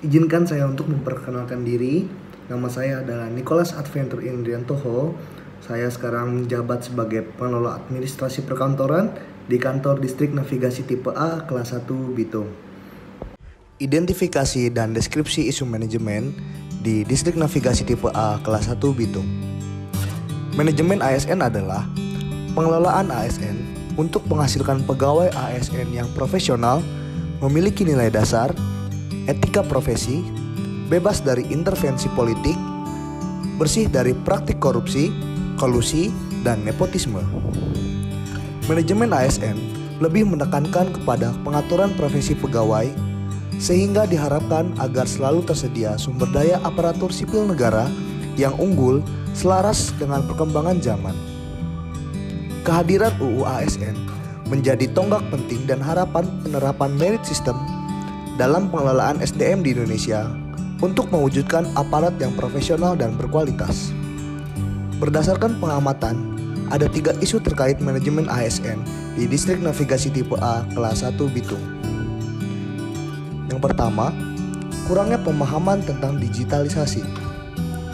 Izinkan saya untuk memperkenalkan diri. Nama saya adalah Nicholas Adventure Indriantoho. Saya sekarang menjabat sebagai pengelola administrasi perkantoran di kantor Distrik Navigasi Tipe A kelas 1 Bitung. Identifikasi dan deskripsi isu manajemen di Distrik Navigasi Tipe A kelas 1 Bitung. Manajemen ASN adalah pengelolaan ASN untuk menghasilkan pegawai ASN yang profesional, memiliki nilai dasar, etika profesi, bebas dari intervensi politik, bersih dari praktik korupsi, kolusi, dan nepotisme. Manajemen ASN lebih menekankan kepada pengaturan profesi pegawai sehingga diharapkan agar selalu tersedia sumber daya aparatur sipil negara yang unggul selaras dengan perkembangan zaman. Kehadiran UU ASN menjadi tonggak penting dan harapan penerapan merit system dalam pengelolaan SDM di Indonesia untuk mewujudkan aparat yang profesional dan berkualitas. Berdasarkan pengamatan, ada 3 isu terkait manajemen ASN di Distrik Navigasi Tipe A kelas 1 Bitung. Yang pertama, kurangnya pemahaman tentang digitalisasi.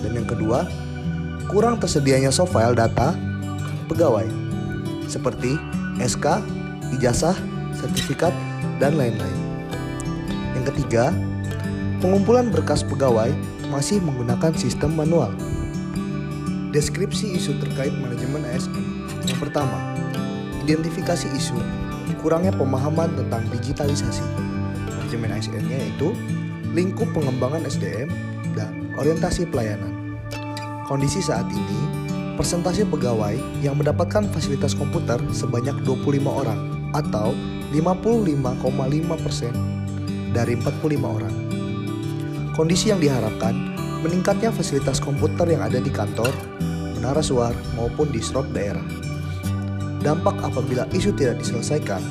Dan yang kedua, kurang tersedianya soft file data pegawai seperti SK, ijazah, sertifikat, dan lain-lain. Yang ketiga, pengumpulan berkas pegawai masih menggunakan sistem manual. Deskripsi isu terkait manajemen ASN. Yang pertama, identifikasi isu kurangnya pemahaman tentang digitalisasi. Manajemen ASN-nya yaitu lingkup pengembangan SDM dan orientasi pelayanan. Kondisi saat ini, persentase pegawai yang mendapatkan fasilitas komputer sebanyak 25 orang atau 55,5% dari 45 orang. Kondisi yang diharapkan meningkatnya fasilitas komputer yang ada di kantor, menara suar maupun di srot daerah. Dampak apabila isu tidak diselesaikan,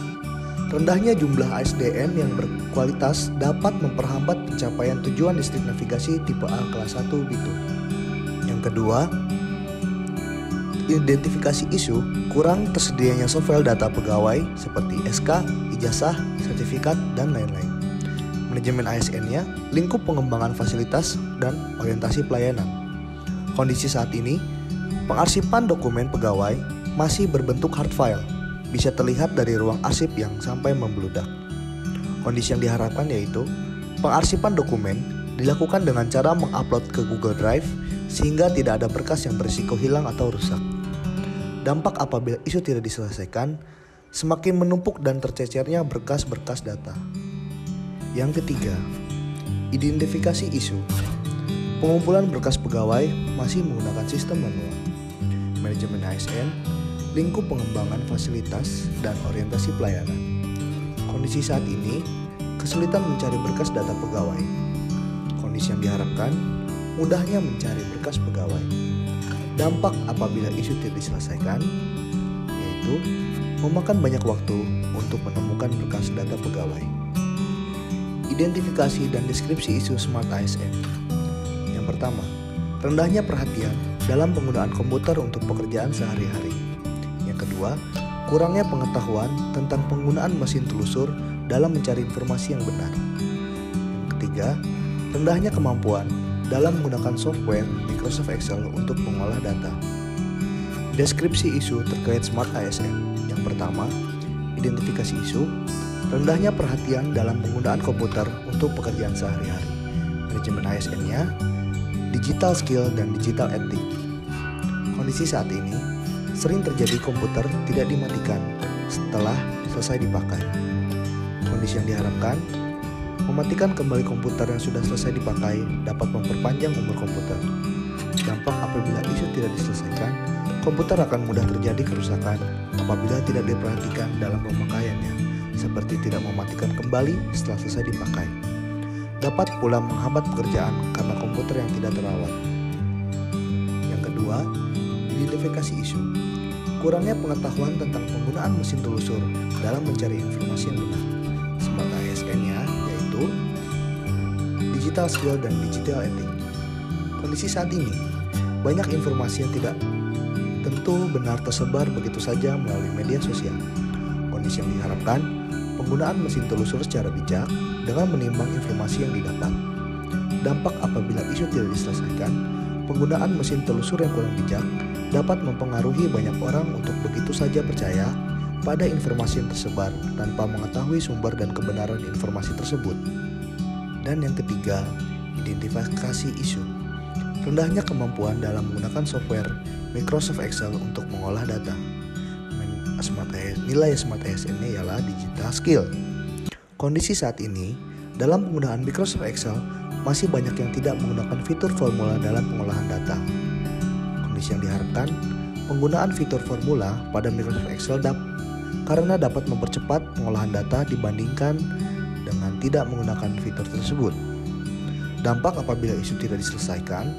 rendahnya jumlah ASDM yang berkualitas dapat memperhambat pencapaian tujuan Distrik Navigasi Tipe A kelas 1 Bitung. Yang kedua, identifikasi isu kurang tersedianya soft file data pegawai seperti SK, ijazah, sertifikat, dan lain-lain. Manajemen ASN-nya lingkup pengembangan fasilitas dan orientasi pelayanan. Kondisi saat ini, pengarsipan dokumen pegawai masih berbentuk hard file, bisa terlihat dari ruang arsip yang sampai membludak. Kondisi yang diharapkan yaitu pengarsipan dokumen dilakukan dengan cara mengupload ke Google Drive sehingga tidak ada berkas yang berisiko hilang atau rusak. Dampak apabila isu tidak diselesaikan, semakin menumpuk dan tercecernya berkas-berkas data. Yang ketiga, identifikasi isu. Pengumpulan berkas pegawai masih menggunakan sistem manual. Manajemen ASN, lingkup pengembangan fasilitas dan orientasi pelayanan. Kondisi saat ini, kesulitan mencari berkas data pegawai. Kondisi yang diharapkan, mudahnya mencari berkas pegawai. Dampak apabila isu tidak diselesaikan, yaitu memakan banyak waktu untuk menemukan berkas data pegawai. Identifikasi dan deskripsi isu Smart ASN. Yang pertama, rendahnya perhatian dalam penggunaan komputer untuk pekerjaan sehari-hari. Yang kedua, kurangnya pengetahuan tentang penggunaan mesin telusur dalam mencari informasi yang benar. Yang ketiga, rendahnya kemampuan dalam menggunakan software Microsoft Excel untuk mengolah data. Deskripsi isu terkait Smart ASN. Yang pertama, identifikasi isu, rendahnya perhatian dalam penggunaan komputer untuk pekerjaan sehari-hari. Manajemen ASN-nya, digital skill dan digital etik. Kondisi saat ini, sering terjadi komputer tidak dimatikan setelah selesai dipakai. Kondisi yang diharapkan, mematikan kembali komputer yang sudah selesai dipakai dapat memperpanjang umur komputer. Dampak apabila isu tidak diselesaikan, komputer akan mudah terjadi kerusakan apabila tidak diperhatikan dalam pemakaiannya, seperti tidak mematikan kembali setelah selesai dipakai. Dapat pula menghambat pekerjaan karena komputer yang tidak terawat. Yang kedua, identifikasi isu. Kurangnya pengetahuan tentang penggunaan mesin telusur dalam mencari informasi yang benar. Smart ASN-nya yaitu digital skill dan digital etik. Kondisi saat ini, banyak informasi yang tidak tentu benar tersebar begitu saja melalui media sosial. Kondisi yang diharapkan, penggunaan mesin telusur secara bijak dengan menimbang informasi yang didapat. Dampak apabila isu tidak diselesaikan, penggunaan mesin telusur yang kurang bijak dapat mempengaruhi banyak orang untuk begitu saja percaya pada informasi yang tersebar tanpa mengetahui sumber dan kebenaran informasi tersebut. Dan yang ketiga, identifikasi isu. Rendahnya kemampuan dalam menggunakan software Microsoft Excel untuk mengolah data. Nilai Smart ASN-nya ialah digital skill. Kondisi saat ini, dalam penggunaan Microsoft Excel, masih banyak yang tidak menggunakan fitur formula dalam pengolahan data. Kondisi yang diharapkan, penggunaan fitur formula pada Microsoft Excel karena dapat mempercepat pengolahan data dibandingkan dengan tidak menggunakan fitur tersebut. Dampak apabila isu tidak diselesaikan,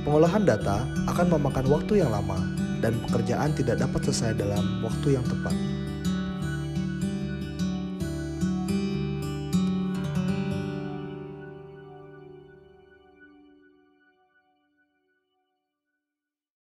pengolahan data akan memakan waktu yang lama dan pekerjaan tidak dapat selesai dalam waktu yang tepat.